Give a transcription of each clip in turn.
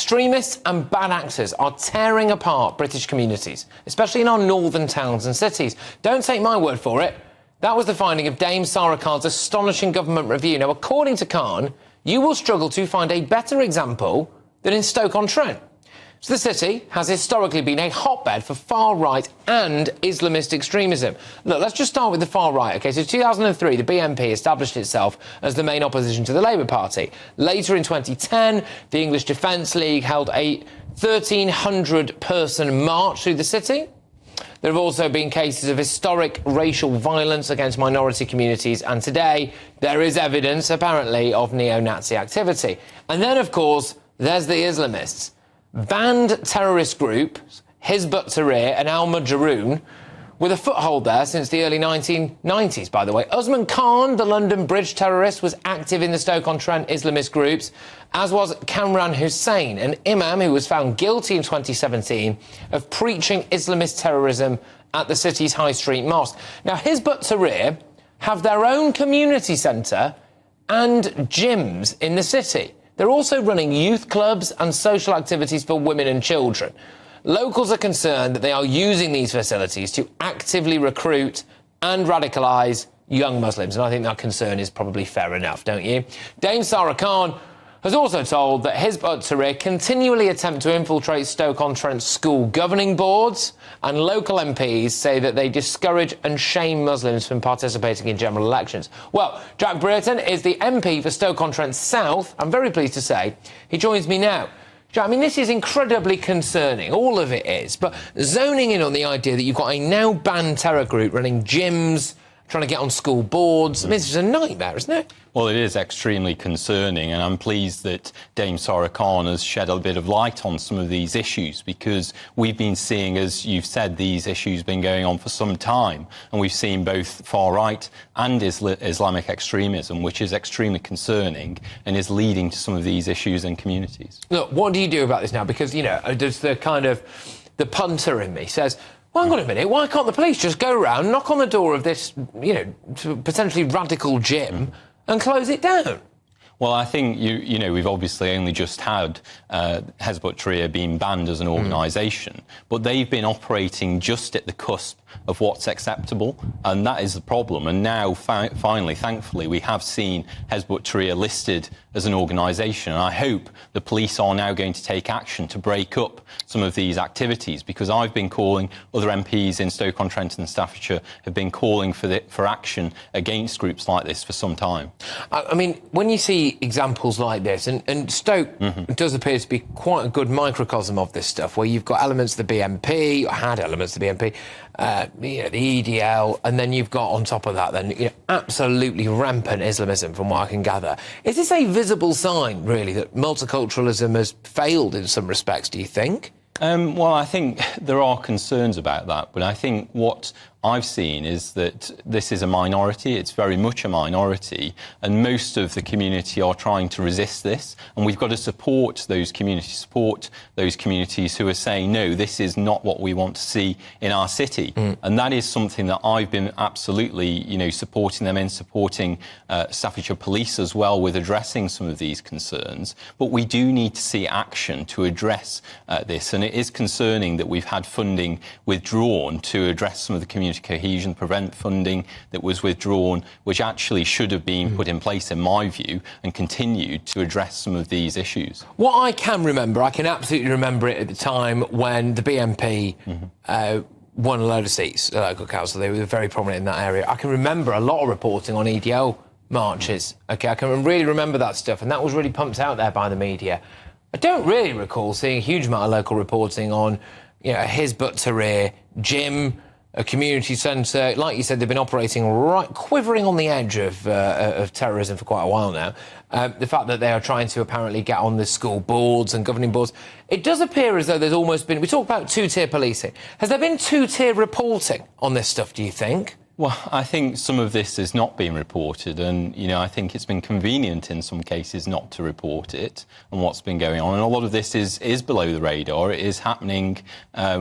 Extremists and bad actors are tearing apart British communities, especially in our northern towns and cities. Don't take my word for it. That was the finding of Dame Sarah Khan's astonishing government review. Now, according to Khan, you will struggle to find a better example than in Stoke-on-Trent. So the city has historically been a hotbed for far-right and Islamist extremism. Look, let's just start with the far-right. OK, so 2003, the BNP established itself as the main opposition to the Labour Party. Later in 2010, the English Defence League held a 1,300-person march through the city. There have also been cases of historic racial violence against minority communities, and today there is evidence, apparently, of neo-Nazi activity. And then, of course, there's the Islamists. Banned terrorist groups, Hizb ut-Tahrir and al-Mujahideen, with a foothold there since the early 1990s, by the way. Usman Khan, the London Bridge terrorist, was active in the Stoke-on-Trent Islamist groups, as was Kamran Hussein, an imam who was found guilty in 2017 of preaching Islamist terrorism at the city's High Street Mosque. Now, Hizb ut-Tahrir have their own community centre and gyms in the city. They're also running youth clubs and social activities for women and children. Locals are concerned that they are using these facilities to actively recruit and radicalise young Muslims, and I think that concern is probably fair enough, don't you? Dame Sarah Khan has also told that Hizb ut-Tahrir continually attempt to infiltrate Stoke-on-Trent school governing boards, and local MPs say that they discourage and shame Muslims from participating in general elections. Well, Jack Brereton is the MP for Stoke-on-Trent South. I'm very pleased to say he joins me now. Jack, I mean, this is incredibly concerning, all of it is, but zoning in on the idea that you've got a now banned terror group running gyms, trying to get on school boards. I mean, this is a nightmare, isn't it? Well, it is extremely concerning, and I'm pleased that Dame Sarah Khan has shed a bit of light on some of these issues, because we've been seeing, as you've said, these issues been going on for some time, and we've seen both far-right and Islamic extremism, which is extremely concerning and is leading to some of these issues in communities. Look, what do you do about this now? Because, you know, there's the kind of the punter in me says, well, hang on a minute, why can't the police just go around, knock on the door of this, you know, potentially radical gym and close it down? Well, I think, you know, we've obviously only just had Hizb ut-Tahrir being banned as an organisation, but they've been operating just at the cusp of what's acceptable, and that is the problem. And now, finally, thankfully, we have seen Hizb ut-Tahrir listed as an organisation, and I hope the police are now going to take action to break up some of these activities, because I've been calling, other MPs in Stoke-on-Trent and Staffordshire have been calling for action against groups like this for some time. I mean, when you see examples like this, and Stoke does appear to be quite a good microcosm of this stuff, where you've got elements of the BNP, or had elements of the BNP, you know, the EDL, and then you've got on top of that then, you know, absolutely rampant Islamism, from what I can gather. Is this a visible sign, really, that multiculturalism has failed in some respects, do you think? Well, I think there are concerns about that, but I think what I've seen is that this is a minority. It's very much a minority, and most of the community are trying to resist this, and we've got to support those communities who are saying, no, this is not what we want to see in our city. And that is something that I've been absolutely, you know, supporting them in, supporting Staffordshire Police as well with addressing some of these concerns. But we do need to see action to address this, and it is concerning that we've had funding withdrawn to address some of the community cohesion, prevent funding that was withdrawn, which actually should have been put in place, in my view, and continued to address some of these issues. What I can remember, I can absolutely remember it at the time when the BNP won a load of seats at local council. They were very prominent in that area. I can remember a lot of reporting on EDL marches. OK, I can really remember that stuff, and that was really pumped out there by the media. I don't really recall seeing a huge amount of local reporting on, you know, a Hizb ut-Tahrir gym, a community centre. Like you said, they've been operating quivering on the edge of terrorism for quite a while now. The fact that they are trying to apparently get on the school boards and governing boards. It does appear as though there's almost been... We talk about two-tier policing. Has there been two-tier reporting on this stuff, do you think? Well, I think some of this is not being reported, and I think it's been convenient in some cases not to report it and what's been going on. And a lot of this is below the radar. It is happening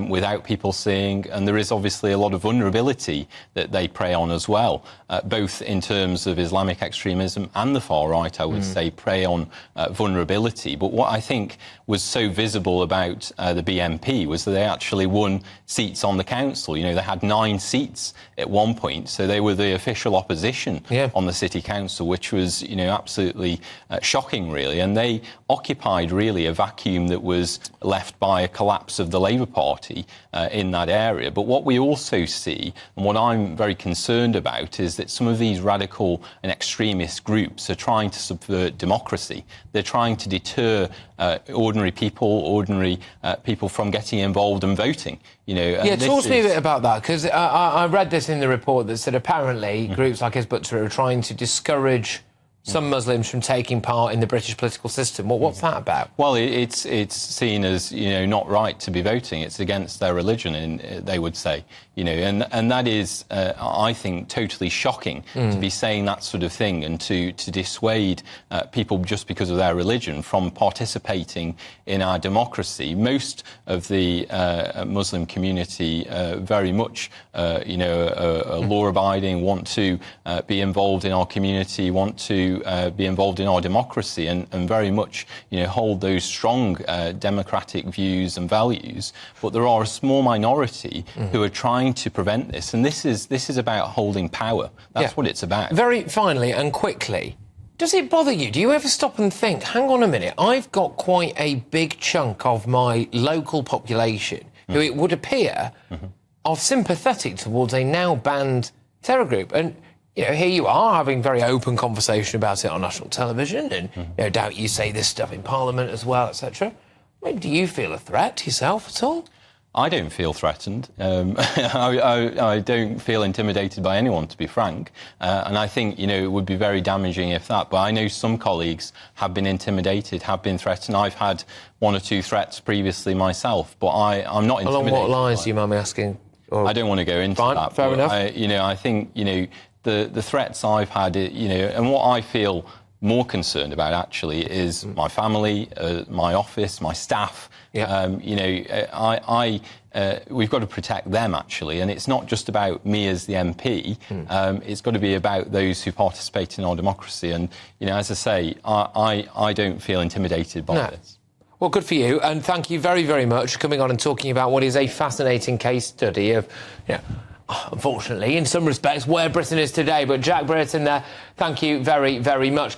without people seeing, and there is obviously a lot of vulnerability that they prey on as well, both in terms of Islamic extremism and the far right. I would say prey on vulnerability. But what I think was so visible about the BNP was that they actually won seats on the council. They had 9 seats at one point. So they were the official opposition on the city council, which was, absolutely shocking, really. And they occupied really a vacuum that was left by a collapse of the Labour Party in that area. But what we also see, and what I'm very concerned about, is that some of these radical and extremist groups are trying to subvert democracy. They're trying to deter ordinary people from getting involved and voting. Talk to me a bit about that, because I read this in the report that said apparently groups like Hizb are trying to discourage some Muslims from taking part in the British political system. What's that about? Well, it's seen as not right to be voting. It's against their religion, and they would say, and that is, I think, totally shocking to be saying that sort of thing and to dissuade people just because of their religion from participating in our democracy. Most of the Muslim community very much, are law-abiding, want to be involved in our community, want to be involved in our democracy, and very much hold those strong democratic views and values. But there are a small minority who are trying to prevent this, and this is about holding power. That's what it's about. Very finally and quickly, does it bother you? Do you ever stop and think, hang on a minute, I've got quite a big chunk of my local population who it would appear are sympathetic towards a now banned terror group, and here you are having very open conversation about it on national television, and no doubt you say this stuff in Parliament as well, etc. Do you feel a threat yourself at all? I don't feel threatened. I don't feel intimidated by anyone, to be frank. And I think, it would be very damaging if that. But I know some colleagues have been intimidated, have been threatened. I've had 1 or 2 threats previously myself, but I'm not intimidated. Along what lines do you mind me asking? I don't want to go into that. Fair enough. I think, the threats I've had, and what I feel more concerned about actually is my family, my office, my staff. We've got to protect them actually, and it's not just about me as the MP. It's got to be about those who participate in our democracy. And as I say, I don't feel intimidated by this. Well, good for you, and thank you very, very much for coming on and talking about what is a fascinating case study of, unfortunately, in some respects, where Britain is today. But Jack Brereton there, thank you very, very much.